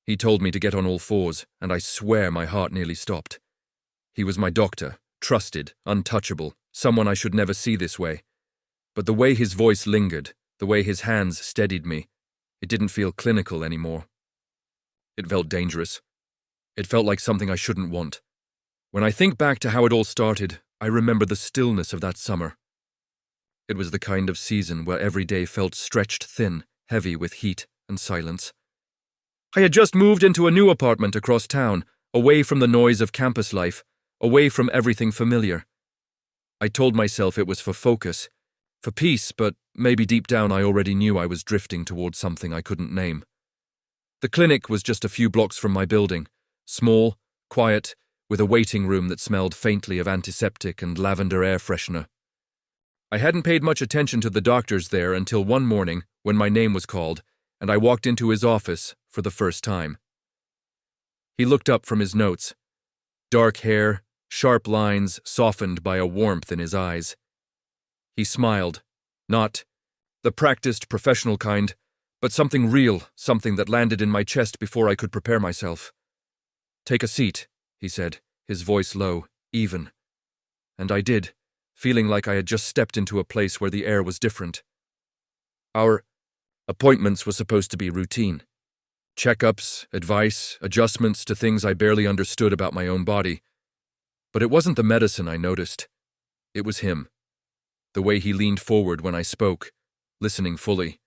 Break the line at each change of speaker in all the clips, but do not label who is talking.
He told me to get on all fours, and I swear my heart nearly stopped. He was my doctor, trusted, untouchable, someone I should never see this way. But the way his voice lingered, the way his hands steadied me, it didn't feel clinical anymore. It felt dangerous. It felt like something I shouldn't want. When I think back to how it all started, I remember the stillness of that summer. It was the kind of season where every day felt stretched thin, heavy with heat and silence. I had just moved into a new apartment across town, away from the noise of campus life, away from everything familiar. I told myself it was for focus, for peace, but maybe deep down I already knew I was drifting towards something I couldn't name. The clinic was just a few blocks from my building, small, quiet, with a waiting room that smelled faintly of antiseptic and lavender air freshener. I hadn't paid much attention to the doctors there until one morning when my name was called, and I walked into his office for the first time. He looked up from his notes. Dark hair, sharp lines softened by a warmth in his eyes. He smiled, not the practiced professional kind, but something real, something that landed in my chest before I could prepare myself. "Take a seat," he said, his voice low, even. And I did, feeling like I had just stepped into a place where the air was different. Our appointments were supposed to be routine. Checkups, advice, adjustments to things I barely understood about my own body. But it wasn't the medicine I noticed. It was him. The way he leaned forward when I spoke, listening fully.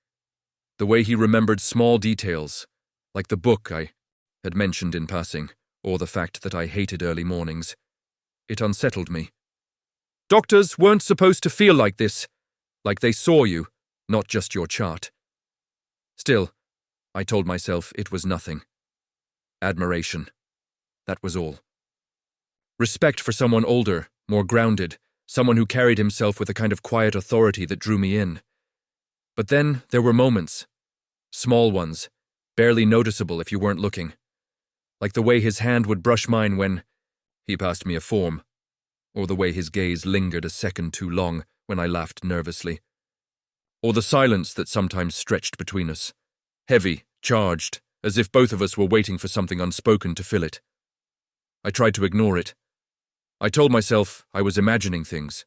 The way he remembered small details, like the book I had mentioned in passing, or the fact that I hated early mornings. It unsettled me. Doctors weren't supposed to feel like this, like they saw you, not just your chart. Still, I told myself it was nothing. Admiration. That was all. Respect for someone older, more grounded, someone who carried himself with a kind of quiet authority that drew me in. But then there were moments. Small ones, barely noticeable if you weren't looking. Like the way his hand would brush mine when he passed me a form, or the way his gaze lingered a second too long when I laughed nervously. Or the silence that sometimes stretched between us, heavy, charged, as if both of us were waiting for something unspoken to fill it. I tried to ignore it. I told myself I was imagining things.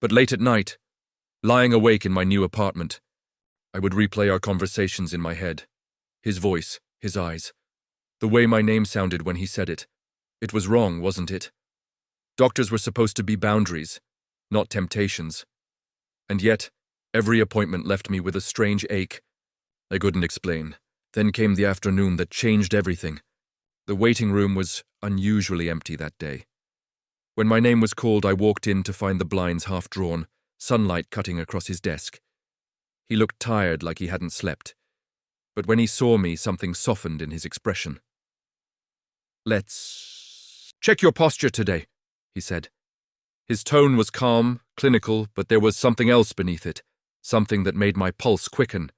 But late at night, lying awake in my new apartment, I would replay our conversations in my head. His voice, his eyes, the way my name sounded when he said it. It was wrong, wasn't it? Doctors were supposed to be boundaries, not temptations. And yet, every appointment left me with a strange ache. I couldn't explain. Then came the afternoon that changed everything. The waiting room was unusually empty that day. When my name was called, I walked in to find the blinds half drawn, sunlight cutting across his desk. He looked tired, like he hadn't slept. But when he saw me, something softened in his expression. "Let's check your posture today," he said. His tone was calm, clinical, but there was something else beneath it, something that made my pulse quicken.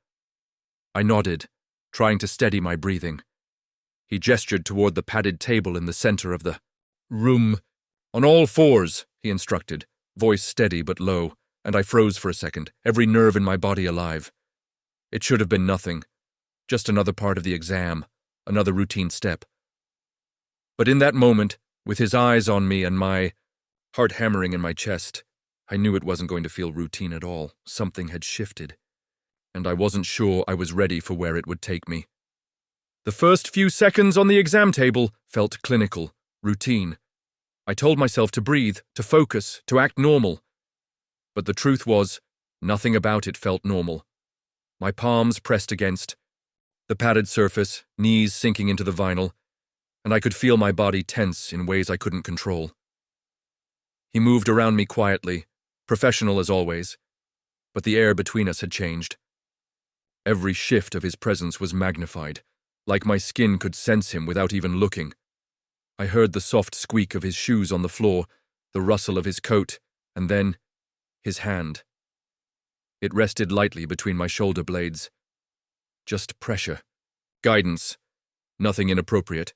I nodded, trying to steady my breathing. He gestured toward the padded table in the center of the room. "On all fours," he instructed, voice steady but low, and I froze for a second, every nerve in my body alive. It should have been nothing, just another part of the exam, another routine step. But in that moment, with his eyes on me and my heart hammering in my chest, I knew it wasn't going to feel routine at all. Something had shifted, and I wasn't sure I was ready for where it would take me. The first few seconds on the exam table felt clinical, routine. I told myself to breathe, to focus, to act normal. But the truth was, nothing about it felt normal. My palms pressed against the padded surface, knees sinking into the vinyl, and I could feel my body tense in ways I couldn't control. He moved around me quietly, professional as always, but the air between us had changed. Every shift of his presence was magnified, like my skin could sense him without even looking. I heard the soft squeak of his shoes on the floor, the rustle of his coat, and then his hand. It rested lightly between my shoulder blades. Just pressure, guidance, nothing inappropriate.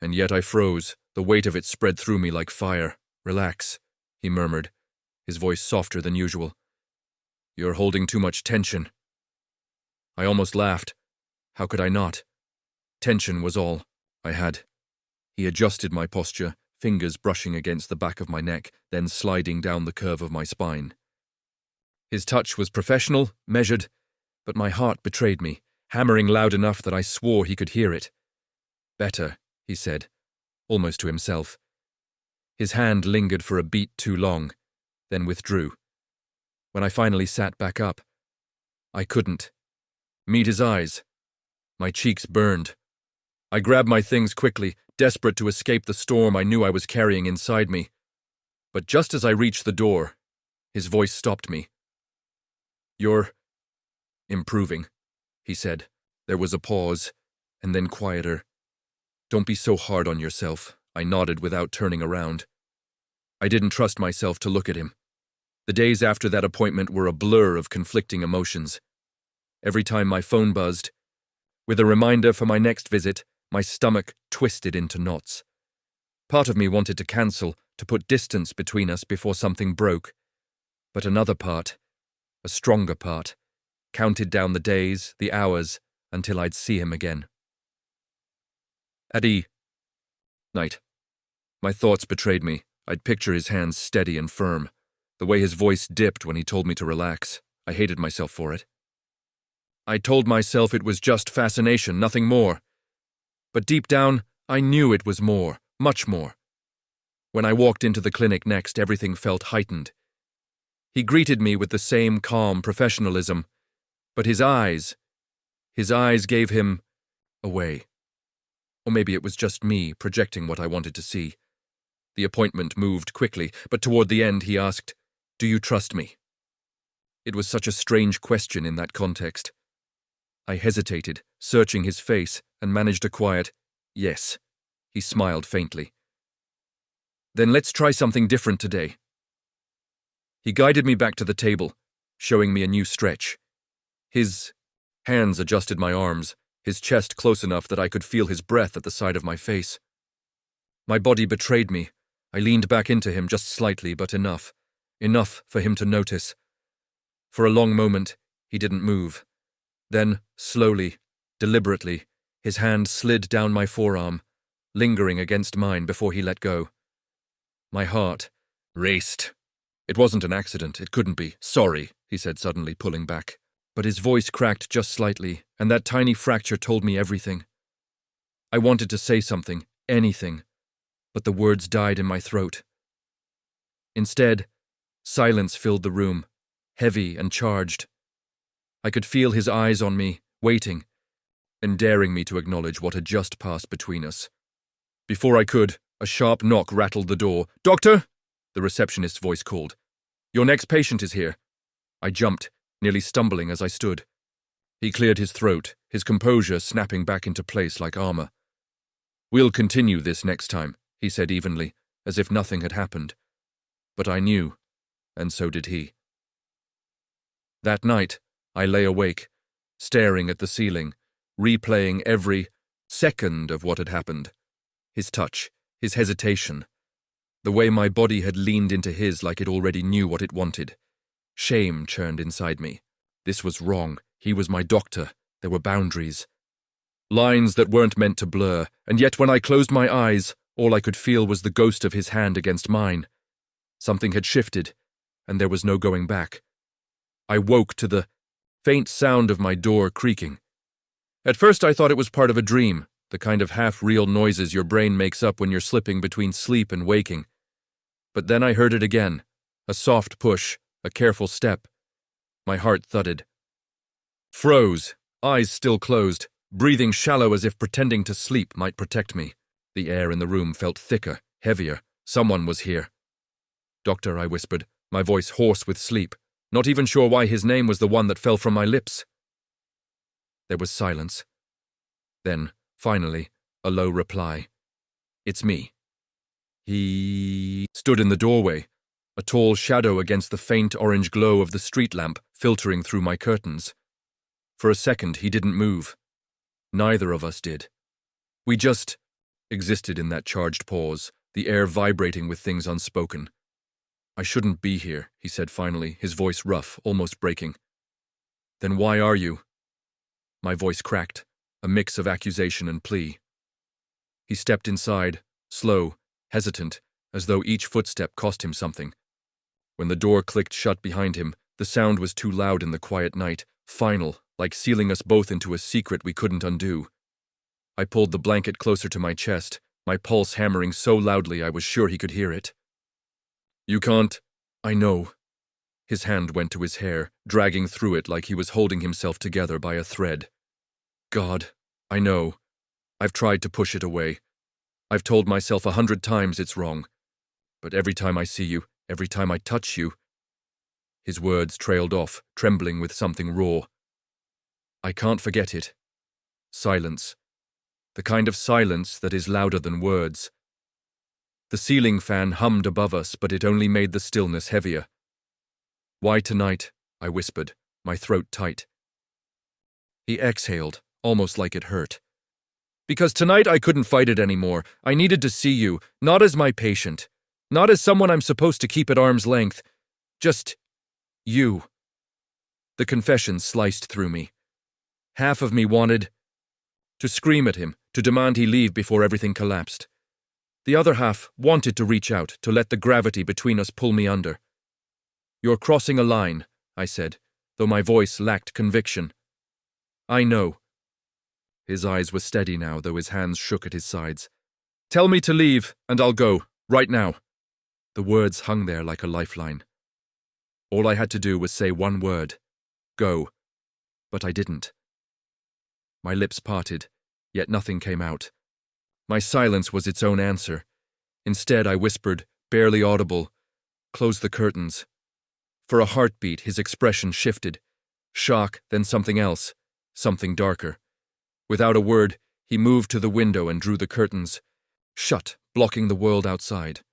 And yet I froze, the weight of it spread through me like fire. "Relax," he murmured, his voice softer than usual. "You're holding too much tension." I almost laughed. How could I not? Tension was all I had. He adjusted my posture, fingers brushing against the back of my neck, then sliding down the curve of my spine. His touch was professional, measured, but my heart betrayed me, hammering loud enough that I swore he could hear it. "Better," he said, almost to himself. His hand lingered for a beat too long, then withdrew. When I finally sat back up, I couldn't meet his eyes. My cheeks burned. I grabbed my things quickly, desperate to escape the storm I knew I was carrying inside me. But just as I reached the door, his voice stopped me. "You're improving," he said. There was a pause, and then quieter. "Don't be so hard on yourself," I nodded without turning around. I didn't trust myself to look at him. The days after that appointment were a blur of conflicting emotions. Every time my phone buzzed, with a reminder for my next visit, my stomach twisted into knots. Part of me wanted to cancel, to put distance between us before something broke. But another part, a stronger part, counted down the days, the hours, until I'd see him again. At night. My thoughts betrayed me. I'd picture his hands steady and firm. The way his voice dipped when he told me to relax. I hated myself for it. I told myself it was just fascination, nothing more. But deep down, I knew it was more, much more. When I walked into the clinic next, everything felt heightened. He greeted me with the same calm professionalism, but his eyes gave him away. Or maybe it was just me projecting what I wanted to see. The appointment moved quickly, but toward the end he asked, "Do you trust me?" It was such a strange question in that context. I hesitated, searching his face, and managed a quiet, "Yes." He smiled faintly. "Then let's try something different today." He guided me back to the table, showing me a new stretch. His hands adjusted my arms, his chest close enough that I could feel his breath at the side of my face. My body betrayed me. I leaned back into him just slightly, but enough for him to notice. For a long moment, he didn't move. Then, slowly, deliberately, his hand slid down my forearm, lingering against mine before he let go. My heart raced. "It wasn't an accident, it couldn't be. Sorry," he said suddenly, pulling back. But his voice cracked just slightly, and that tiny fracture told me everything. I wanted to say something, anything, but the words died in my throat. Instead, silence filled the room, heavy and charged. I could feel his eyes on me, waiting, and daring me to acknowledge what had just passed between us. Before I could, a sharp knock rattled the door. "Doctor!" the receptionist's voice called. "Your next patient is here." I jumped, nearly stumbling as I stood. He cleared his throat, his composure snapping back into place like armor. "We'll continue this next time," he said evenly, as if nothing had happened. But I knew, and so did he. That night, I lay awake, staring at the ceiling, replaying every second of what had happened. His touch, his hesitation, the way my body had leaned into his like it already knew what it wanted. Shame churned inside me. This was wrong. He was my doctor. There were boundaries. Lines that weren't meant to blur, and yet when I closed my eyes, all I could feel was the ghost of his hand against mine. Something had shifted, and there was no going back. I woke to the faint sound of my door creaking. At first I thought it was part of a dream, the kind of half-real noises your brain makes up when you're slipping between sleep and waking. But then I heard it again, a soft push, a careful step. My heart thudded. Froze, eyes still closed, breathing shallow as if pretending to sleep might protect me. The air in the room felt thicker, heavier. Someone was here. "Doctor," I whispered, my voice hoarse with sleep, not even sure why his name was the one that fell from my lips. There was silence. Then, finally, a low reply. "It's me." He stood in the doorway, a tall shadow against the faint orange glow of the street lamp filtering through my curtains. For a second, he didn't move. Neither of us did. We just existed in that charged pause, the air vibrating with things unspoken. "I shouldn't be here," he said finally, his voice rough, almost breaking. "Then why are you?" My voice cracked, a mix of accusation and plea. He stepped inside, slow, hesitant, as though each footstep cost him something. When the door clicked shut behind him, the sound was too loud in the quiet night, final, like sealing us both into a secret we couldn't undo. I pulled the blanket closer to my chest, my pulse hammering so loudly I was sure he could hear it. "You can't." "I know." His hand went to his hair, dragging through it like he was holding himself together by a thread. "God, I know. I've tried to push it away. I've told myself 100 times it's wrong. But every time I see you, every time I touch you—" His words trailed off, trembling with something raw. "I can't forget it." Silence. The kind of silence that is louder than words. The ceiling fan hummed above us, but it only made the stillness heavier. "Why tonight?" I whispered, my throat tight. He exhaled, almost like it hurt. "Because tonight I couldn't fight it anymore. I needed to see you, not as my patient, not as someone I'm supposed to keep at arm's length. Just you." The confession sliced through me. Half of me wanted to scream at him, to demand he leave before everything collapsed. The other half wanted to reach out, to let the gravity between us pull me under. "You're crossing a line," I said, though my voice lacked conviction. "I know." His eyes were steady now, though his hands shook at his sides. "Tell me to leave, and I'll go, right now." The words hung there like a lifeline. All I had to do was say one word: go. But I didn't. My lips parted, yet nothing came out. My silence was its own answer. Instead, I whispered, barely audible, "Close the curtains." For a heartbeat, his expression shifted. Shock, then something else, something darker. Without a word, he moved to the window and drew the curtains shut, blocking the world outside.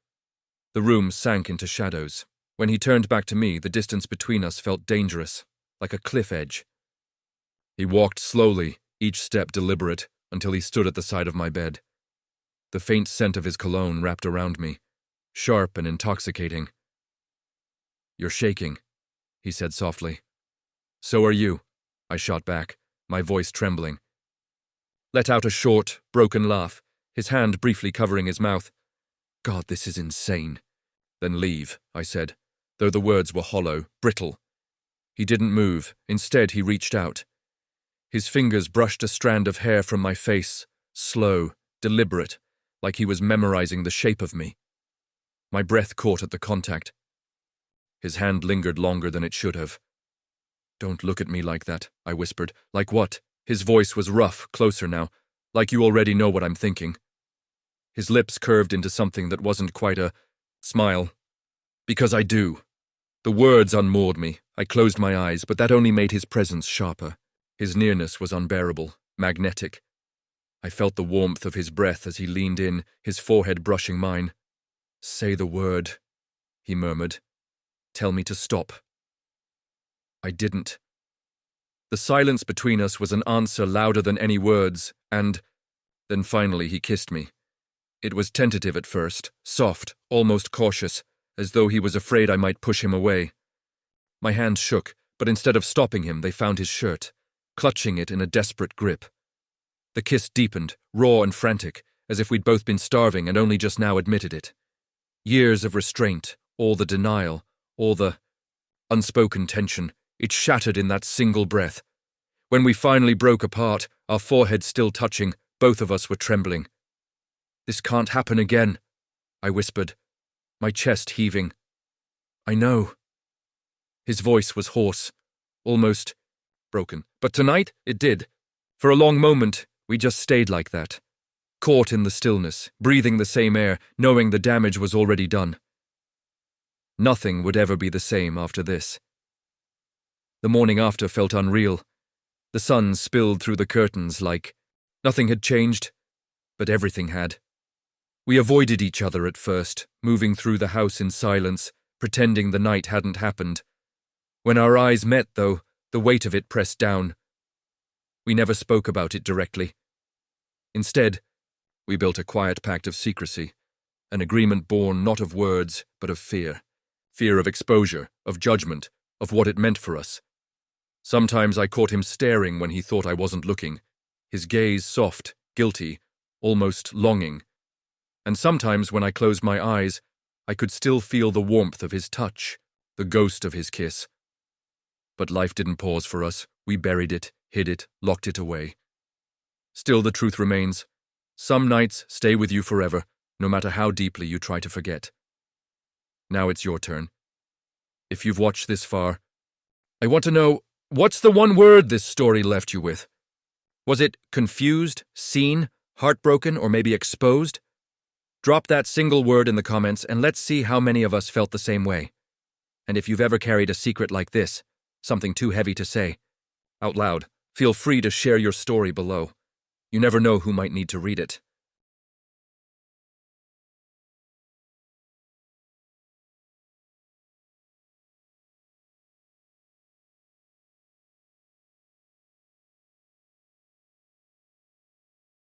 The room sank into shadows. When he turned back to me, the distance between us felt dangerous, like a cliff edge. He walked slowly, each step deliberate, until he stood at the side of my bed. The faint scent of his cologne wrapped around me, sharp and intoxicating. "You're shaking," he said softly. "So are you," I shot back, my voice trembling. Let out a short, broken laugh, his hand briefly covering his mouth. "God, this is insane." "Then leave," I said, though the words were hollow, brittle. He didn't move. Instead, he reached out. His fingers brushed a strand of hair from my face, slow, deliberate, like he was memorizing the shape of me. My breath caught at the contact. His hand lingered longer than it should have. "Don't look at me like that," I whispered. "Like what?" His voice was rough, closer now, like you already know what I'm thinking. His lips curved into something that wasn't quite a smile. "Because I do." The words unmoored me. I closed my eyes, but that only made his presence sharper. His nearness was unbearable, magnetic. I felt the warmth of his breath as he leaned in, his forehead brushing mine. "Say the word," he murmured. "Tell me to stop." I didn't. The silence between us was an answer louder than any words, and then finally he kissed me. It was tentative at first, soft, almost cautious, as though he was afraid I might push him away. My hands shook, but instead of stopping him, they found his shirt, clutching it in a desperate grip. The kiss deepened, raw and frantic, as if we'd both been starving and only just now admitted it. Years of restraint, all the denial, all the unspoken tension, it shattered in that single breath. When we finally broke apart, our foreheads still touching, both of us were trembling. "This can't happen again," I whispered, my chest heaving. "I know." His voice was hoarse, almost broken. But tonight, it did. For a long moment, we just stayed like that, caught in the stillness, breathing the same air, knowing the damage was already done. Nothing would ever be the same after this. The morning after felt unreal. The sun spilled through the curtains like nothing had changed, but everything had. We avoided each other at first, moving through the house in silence, pretending the night hadn't happened. When our eyes met, though, the weight of it pressed down. We never spoke about it directly. Instead, we built a quiet pact of secrecy, an agreement born not of words, but of fear. Fear of exposure, of judgment, of what it meant for us. Sometimes I caught him staring when he thought I wasn't looking. his gaze soft, guilty, almost longing. And sometimes when I closed my eyes, I could still feel the warmth of his touch, the ghost of his kiss. But life didn't pause for us. We buried it, hid it, locked it away. Still, the truth remains. Some nights stay with you forever, no matter how deeply you try to forget. Now it's your turn. If you've watched this far, I want to know, what's the one word this story left you with? Was it confused, seen, heartbroken, or maybe exposed? Drop that single word in the comments and let's see how many of us felt the same way. And if you've ever carried a secret like this, something too heavy to say, out loud, feel free to share your story below. You never know who might need to read it.